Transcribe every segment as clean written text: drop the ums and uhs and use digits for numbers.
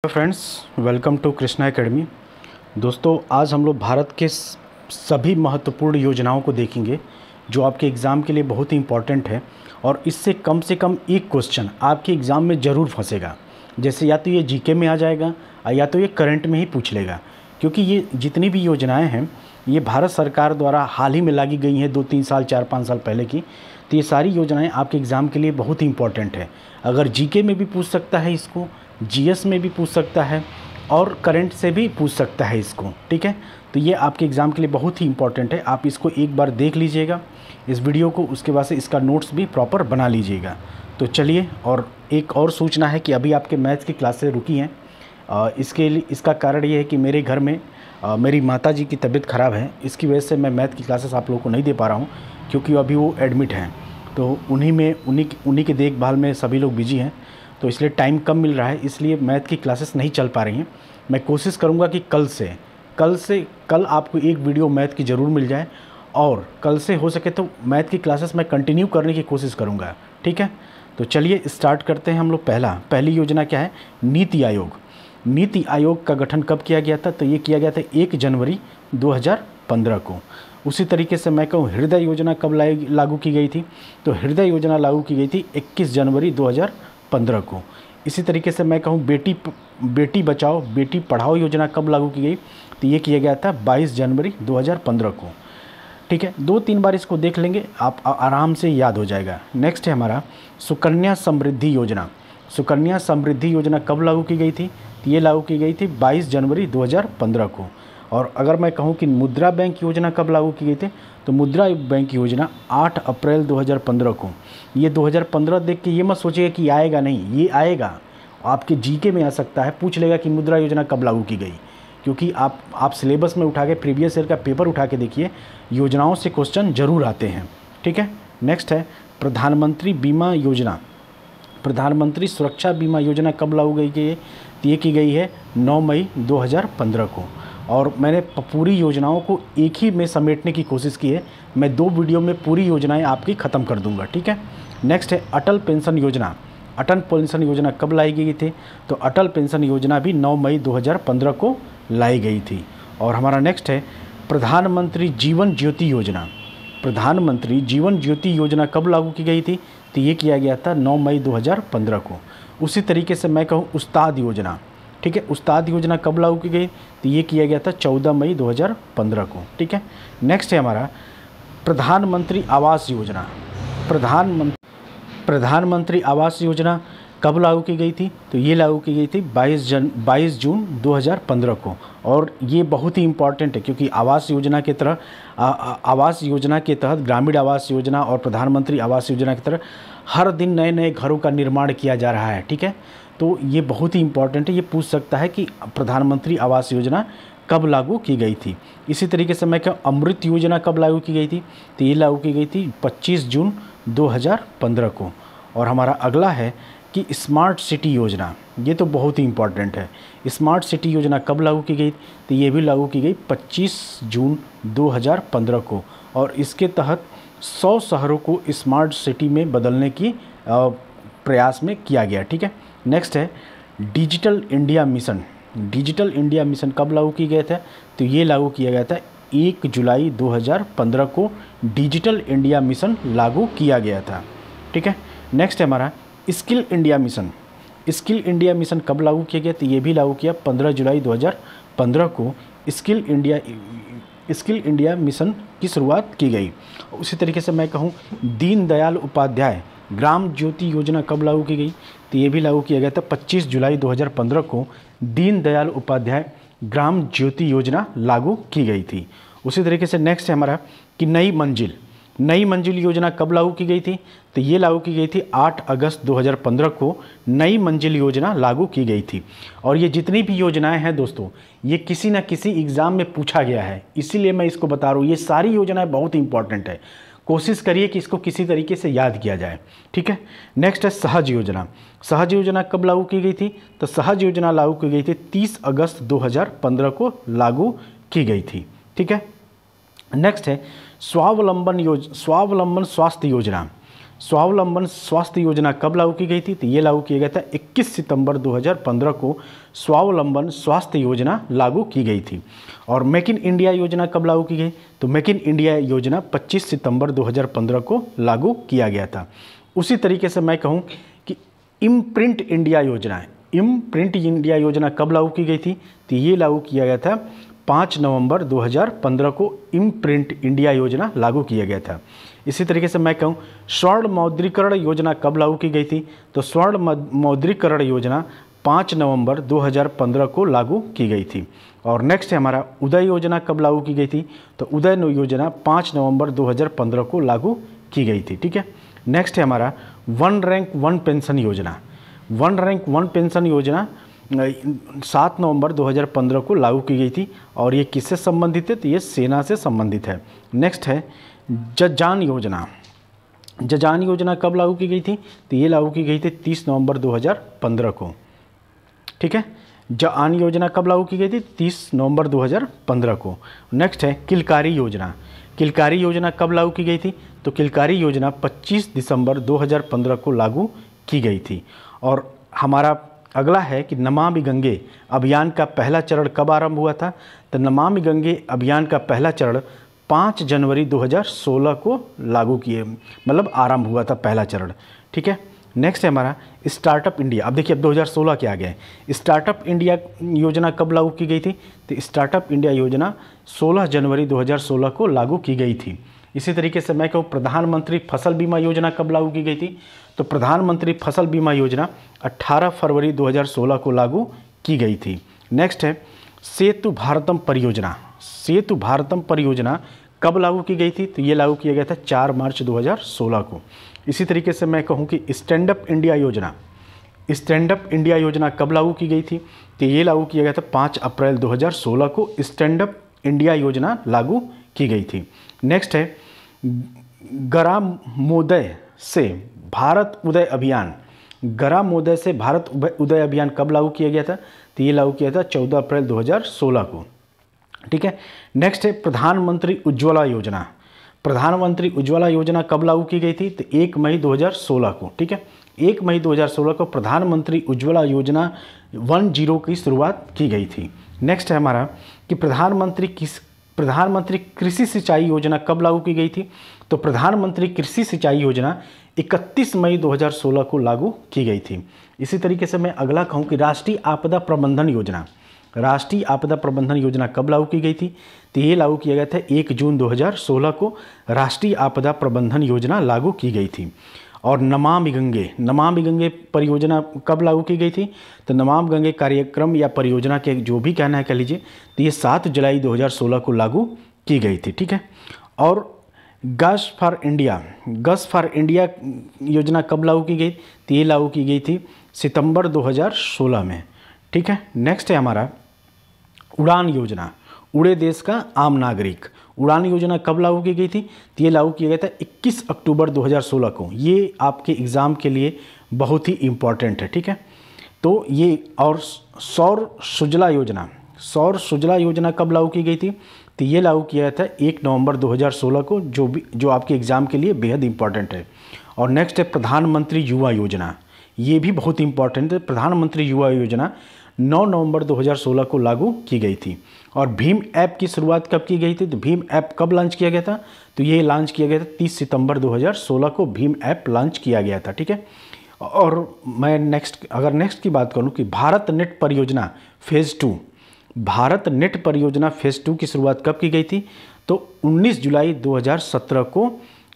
Friends, welcome to Krishna academy. दोस्तों, आज हम लोग भारत के सभी महत्वपूर्ण योजनाओं को देखेंगे जो आपके एग्ज़ाम के लिए बहुत ही इम्पॉर्टेंट है और इससे कम से कम एक क्वेश्चन आपके एग्ज़ाम में ज़रूर फंसेगा। जैसे या तो ये जीके में आ जाएगा या तो ये करंट में ही पूछ लेगा, क्योंकि ये जितनी भी योजनाएं हैं ये भारत सरकार द्वारा हाल ही में लागी गई हैं, 2-3 साल 4-5 साल पहले की। तो ये सारी योजनाएं आपके एग्ज़ाम के लिए बहुत ही इम्पॉर्टेंट है। अगर जीके में भी पूछ सकता है इसको, जीएस में भी पूछ सकता है और करंट से भी पूछ सकता है इसको, ठीक है। तो ये आपके एग्ज़ाम के लिए बहुत ही इम्पॉर्टेंट है। आप इसको एक बार देख लीजिएगा इस वीडियो को, उसके बाद से इसका नोट्स भी प्रॉपर बना लीजिएगा। तो चलिए, और एक और सूचना है कि अभी आपके मैथ्स की क्लासेस रुकी हैं। इसका कारण ये है कि मेरे घर में मेरी माताजी की तबीयत ख़राब है। इसकी वजह से मैं मैथ की क्लासेस आप लोगों को नहीं दे पा रहा हूँ, क्योंकि अभी वो एडमिट हैं। तो उन्हीं की देखभाल में सभी लोग बिजी हैं, तो इसलिए टाइम कम मिल रहा है, इसलिए मैथ की क्लासेस नहीं चल पा रही हैं। मैं कोशिश करूंगा कि कल आपको एक वीडियो मैथ की ज़रूर मिल जाए, और कल से हो सके तो मैथ की क्लासेस मैं कंटिन्यू करने की कोशिश करूंगा, ठीक है। तो चलिए स्टार्ट करते हैं हम लोग। पहली योजना क्या है? नीति आयोग। नीति आयोग का गठन कब किया गया था? तो ये किया गया था 1 जनवरी 2015 को। उसी तरीके से मैं कहूँ हृदय योजना कब लागू की गई थी? तो हृदय योजना लागू की गई थी 21 जनवरी 2015 को। इसी तरीके से मैं कहूँ बेटी बचाओ बेटी पढ़ाओ योजना कब लागू की गई? तो ये किया गया था 22 जनवरी 2015 को, ठीक है। 2-3 बार इसको देख लेंगे, आप आराम से याद हो जाएगा। नेक्स्ट है हमारा सुकन्या समृद्धि योजना। सुकन्या समृद्धि योजना कब लागू की गई थी? तो ये लागू की गई थी 22 जनवरी 2015 को। और अगर मैं कहूँ कि मुद्रा बैंक योजना कब लागू की गई थी? तो मुद्रा बैंक योजना 8 अप्रैल 2015 को। ये 2015 देख के ये मत सोचिएगा कि आएगा नहीं, ये आएगा। आपके जीके में आ सकता है, पूछ लेगा कि मुद्रा योजना कब लागू की गई, क्योंकि आप सिलेबस में उठा के प्रीवियस ईयर का पेपर उठा के देखिए, योजनाओं से क्वेश्चन जरूर आते हैं, ठीक है। नेक्स्ट है प्रधानमंत्री बीमा योजना। प्रधानमंत्री सुरक्षा बीमा योजना कब लागू की गई है? तो ये की गई है 9 मई 2015 को। और मैंने पूरी योजनाओं को एक ही में समेटने की कोशिश की है। मैं 2 वीडियो में पूरी योजनाएं आपकी ख़त्म कर दूंगा, ठीक है। नेक्स्ट है अटल पेंशन योजना। अटल पेंशन योजना कब लाई गई थी? तो अटल पेंशन योजना भी 9 मई 2015 को लाई गई थी। और हमारा नेक्स्ट है प्रधानमंत्री जीवन ज्योति योजना। प्रधानमंत्री जीवन ज्योति योजना कब लागू की गई थी? तो ये किया गया था 9 मई 2015 को। उसी तरीके से मैं कहूँ उस्ताद योजना, ठीक है। उस्ताद योजना कब लागू की गई? तो ये किया गया था 14 मई 2015 को, ठीक है। नेक्स्ट है हमारा प्रधानमंत्री आवास योजना। प्रधानमंत्री आवास योजना कब लागू की गई थी? तो ये लागू की गई थी 22 जून 2015 को। और ये बहुत ही इम्पॉर्टेंट है, क्योंकि आवास योजना के तहत ग्रामीण आवास योजना और प्रधानमंत्री आवास योजना की तरह हर दिन नए नए घरों का निर्माण किया जा रहा है, ठीक है। तो ये बहुत ही इम्पॉर्टेंट है, ये पूछ सकता है कि प्रधानमंत्री आवास योजना कब लागू की गई थी। इसी तरीके से मैं कहूँ अमृत योजना कब लागू की गई थी? तो ये लागू की गई थी 25 जून 2015 को। और हमारा अगला है कि स्मार्ट सिटी योजना। ये तो बहुत ही इम्पॉर्टेंट है। स्मार्ट सिटी योजना कब लागू की गई? तो ये भी लागू की गई 25 जून 2015 को। और इसके तहत 100 शहरों को स्मार्ट सिटी में बदलने की प्रयास में किया गया, ठीक है। नेक्स्ट है digital India mission. Digital India mission कब लागू किया गया था? तो ये लागू किया गया था 1 जुलाई 2015 को। डिजिटल इंडिया मिशन लागू किया गया था, ठीक है। नेक्स्ट है हमारा skill India mission. Skill India mission कब लागू किया गया? तो ये भी लागू किया 15 जुलाई 2015 को। स्किल इंडिया मिशन की शुरुआत की गई। उसी तरीके से मैं कहूँ दीनदयाल उपाध्याय ग्राम ज्योति योजना कब लागू की गई? तो ये भी लागू किया गया था 25 जुलाई 2015 को। दीनदयाल उपाध्याय ग्राम ज्योति योजना लागू की गई थी। उसी तरीके से नेक्स्ट है हमारा कि नई मंजिल योजना कब लागू की गई थी? तो ये लागू की गई थी 8 अगस्त 2015 को। नई मंजिल योजना लागू की गई थी। और ये जितनी भी योजनाएं हैं दोस्तों, ये किसी न किसी एग्ज़ाम में पूछा गया है, इसीलिए मैं इसको बता रहा हूँ। ये सारी योजनाएं बहुत इंपॉर्टेंट है, कोशिश करिए कि इसको किसी तरीके से याद किया जाए, ठीक है। नेक्स्ट है सहज योजना। सहज योजना कब लागू की गई थी? तो सहज योजना लागू की गई थी 30 अगस्त 2015 को लागू की गई थी, ठीक है। नेक्स्ट है स्वावलंबन स्वास्थ्य योजना। स्वावलंबन स्वास्थ्य योजना कब लागू की गई थी? तो ये लागू किया गया था 21 सितंबर 2015 को स्वावलंबन स्वास्थ्य योजना लागू की गई थी। और मेक इन इंडिया योजना कब लागू की गई? तो मेक इन इंडिया योजना 25 सितंबर 2015 को लागू किया गया था। उसी तरीके से मैं कहूँ कि इम्प्रिंट इंडिया योजना, इम्प्रिंट इंडिया योजना कब लागू की गई थी? तो ये लागू किया गया था 5 नवंबर 2015 को इम्प्रिंट इंडिया योजना लागू किया गया था। इसी तरीके से मैं कहूँ स्वर्ण मौद्रीकरण योजना कब लागू की गई थी? तो स्वर्ण मौद्रीकरण योजना 5 नवंबर 2015 को लागू की गई थी। और नेक्स्ट है हमारा उदय योजना कब लागू की गई थी? तो उदय योजना 5 नवंबर 2015 को लागू की गई थी। ठीक है, नेक्स्ट है हमारा वन रैंक वन पेंशन योजना। वन रैंक वन पेंशन योजना 7 नवंबर 2015 को लागू की गई थी। और ये किससे संबंधित है? तो ये सेना से संबंधित है। नेक्स्ट है जजान योजना। जजान योजना कब लागू की गई थी? तो ये लागू की गई थी 30 नवंबर 2015 को। ठीक है, जआन योजना कब लागू की गई थी? 30 नवंबर 2015 को। नेक्स्ट है किलकारी योजना। किलकारी योजना कब लागू की गई थी? तो किलकारी योजना 25 दिसंबर 2015 को लागू की गई थी। और हमारा अगला है कि नमामि गंगे अभियान का पहला चरण कब आरंभ हुआ था? तो नमामि गंगे अभियान का पहला चरण 5 जनवरी 2016 को लागू किए, मतलब आरंभ हुआ था पहला चरण। ठीक है, नेक्स्ट है हमारा स्टार्टअप इंडिया। अब देखिए अब 2016 के आ गए। स्टार्टअप इंडिया योजना कब लागू की गई थी? तो स्टार्टअप इंडिया योजना 16 जनवरी 2016 को लागू की गई थी। इसी तरीके से मैं कहूँ प्रधानमंत्री फसल बीमा योजना कब लागू की गई थी? तो प्रधानमंत्री फसल बीमा योजना 18 फरवरी 2016 को लागू की गई थी। नेक्स्ट है सेतु भारतम परियोजना। सेतु भारतम परियोजना कब लागू की गई थी? तो ये लागू किया गया था 4 मार्च 2016 को। इसी तरीके से मैं कहूँ कि स्टैंड अप इंडिया योजना, स्टैंड अप इंडिया योजना कब लागू की गई थी? तो ये लागू किया गया था 5 अप्रैल 2016 को स्टैंड अप इंडिया योजना लागू की गई थी। नेक्स्ट है ग्रामोदय से भारत उदय अभियान। ग्रामोदय से भारत उदय अभियान कब लागू किया गया था? तो ये लागू किया था 14 अप्रैल 2016 को। ठीक है, नेक्स्ट है प्रधानमंत्री उज्ज्वला योजना। प्रधानमंत्री उज्ज्वला योजना कब लागू की गई थी? तो 1 मई 2016 को। ठीक है, 1 मई 2016 को प्रधानमंत्री उज्ज्वला योजना 10 की शुरुआत की गई थी। नेक्स्ट है हमारा कि प्रधानमंत्री कृषि सिंचाई योजना कब लागू की गई थी? तो प्रधानमंत्री कृषि सिंचाई योजना 31 मई 2016 को लागू की गई थी। इसी तरीके से मैं अगला कहूँ कि राष्ट्रीय आपदा प्रबंधन योजना। राष्ट्रीय आपदा प्रबंधन योजना कब लागू की गई थी? तो ये लागू किया गया था 1 जून 2016 को राष्ट्रीय आपदा प्रबंधन योजना लागू की गई थी। और नमामि गंगे परियोजना कब लागू की गई थी? तो नमामि गंगे कार्यक्रम या परियोजना के जो भी कहना है कह लीजिए, तो ये 7 जुलाई 2016 को लागू की गई थी। ठीक है, और गस फॉर इंडिया योजना कब लागू की गई? तो ये लागू की गई थी सितंबर 2016 में। ठीक है, नेक्स्ट है हमारा उड़ान योजना, उड़े देश का आम नागरिक। उड़ान योजना कब लागू की गई थी? तो ये लागू किया गया था 21 अक्टूबर 2016 को। ये आपके एग्ज़ाम के लिए बहुत ही इम्पॉर्टेंट है। ठीक है, तो ये और सौर सुजला योजना कब लागू की गई थी? तो ये लागू किया था 1 नवंबर 2016 को, जो आपके एग्ज़ाम के लिए बेहद इंपॉर्टेंट है। और नेक्स्ट है प्रधानमंत्री युवा योजना। ये भी बहुत इंपॉर्टेंट है। प्रधानमंत्री युवा योजना 9 नवंबर 2016 को लागू की गई थी। और भीम ऐप की शुरुआत कब की गई थी? तो भीम ऐप कब लॉन्च किया गया था? तो ये लॉन्च किया गया था 30 सितंबर 2016 को भीम ऐप लॉन्च किया गया था। ठीक है, और मैं नेक्स्ट की बात करूँ कि भारत नेट परियोजना फेज़ 2 की शुरुआत कब की गई थी? तो 19 जुलाई 2017 को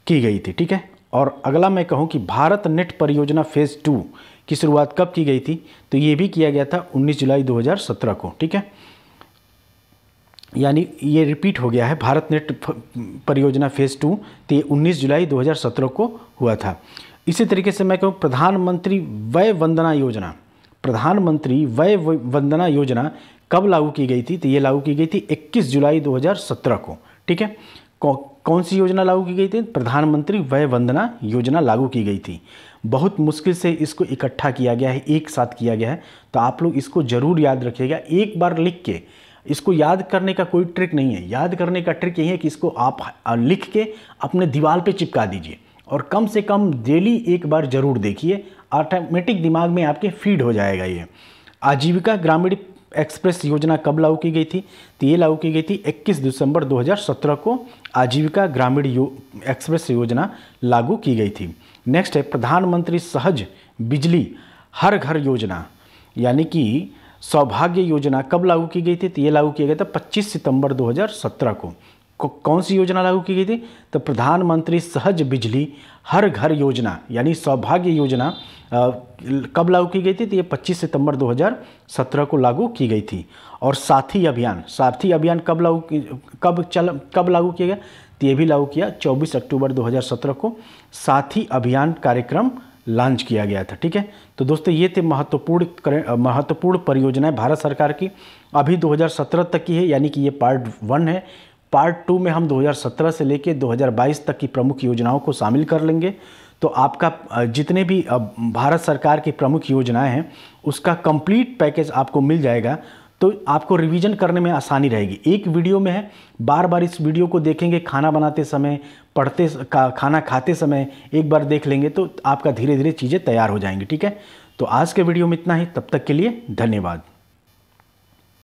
की गई थी। ठीक है, और अगला मैं कहूँ कि भारत नेट परियोजना फेज़ 2 की शुरुआत कब की गई थी? तो ये भी किया गया था 19 जुलाई 2017 को। ठीक है, यानी ये रिपीट हो गया है भारत नेट परियोजना फेज़ 2, तो ये 19 जुलाई 2017 को हुआ था। इसी तरीके से मैं कहूँ प्रधानमंत्री वय वंदना योजना कब लागू की गई थी? तो ये लागू की गई थी 21 जुलाई 2017 को। ठीक है, कौन सी योजना लागू की गई थी? प्रधानमंत्री वय वंदना योजना लागू की गई थी। बहुत मुश्किल से इसको इकट्ठा किया गया है, एक साथ किया गया है, तो आप लोग इसको ज़रूर याद रखिएगा। एक बार लिख के इसको याद करने का कोई ट्रिक नहीं है। याद करने का ट्रिक यही है कि इसको आप लिख के अपने दीवार पे चिपका दीजिए और कम से कम डेली एक बार ज़रूर देखिए, ऑटोमेटिक दिमाग में आपके फीड हो जाएगा ये। आजीविका ग्रामीण एक्सप्रेस योजना कब लागू की गई थी? तो ये लागू की गई थी 21 दिसंबर 2017 को आजीविका ग्रामीण एक्सप्रेस योजना लागू की गई थी। नेक्स्ट है प्रधानमंत्री सहज बिजली हर घर योजना, यानी कि सौभाग्य योजना कब लागू की गई थी? तो ये लागू किया गया था 25 सितंबर 2017 को। कौन सी योजना लागू की गई थी? तो प्रधानमंत्री सहज बिजली हर घर योजना यानी सौभाग्य योजना कब लागू की गई थी? तो ये 25 सितंबर 2017 को लागू की गई थी। और साथी अभियान कब लागू किया गया? तो ये भी लागू किया 24 अक्टूबर 2017 को साथी अभियान कार्यक्रम लॉन्च किया गया था। ठीक है, तो दोस्तों ये थे महत्वपूर्ण परियोजनाएं भारत सरकार की। अभी 2017 तक की है, यानी कि ये पार्ट 1 है। पार्ट 2 में हम 2017 से लेकर 2022 तक की प्रमुख योजनाओं को शामिल कर लेंगे। तो आपका जितने भी भारत सरकार की प्रमुख योजनाएं हैं उसका कंप्लीट पैकेज आपको मिल जाएगा, तो आपको रिवीजन करने में आसानी रहेगी। एक वीडियो में है, बार बार इस वीडियो को देखेंगे, खाना बनाते समय, खाना खाते समय एक बार देख लेंगे तो आपका धीरे धीरे चीज़ें तैयार हो जाएंगी। ठीक है, तो आज के वीडियो में इतना ही, तब तक के लिए धन्यवाद।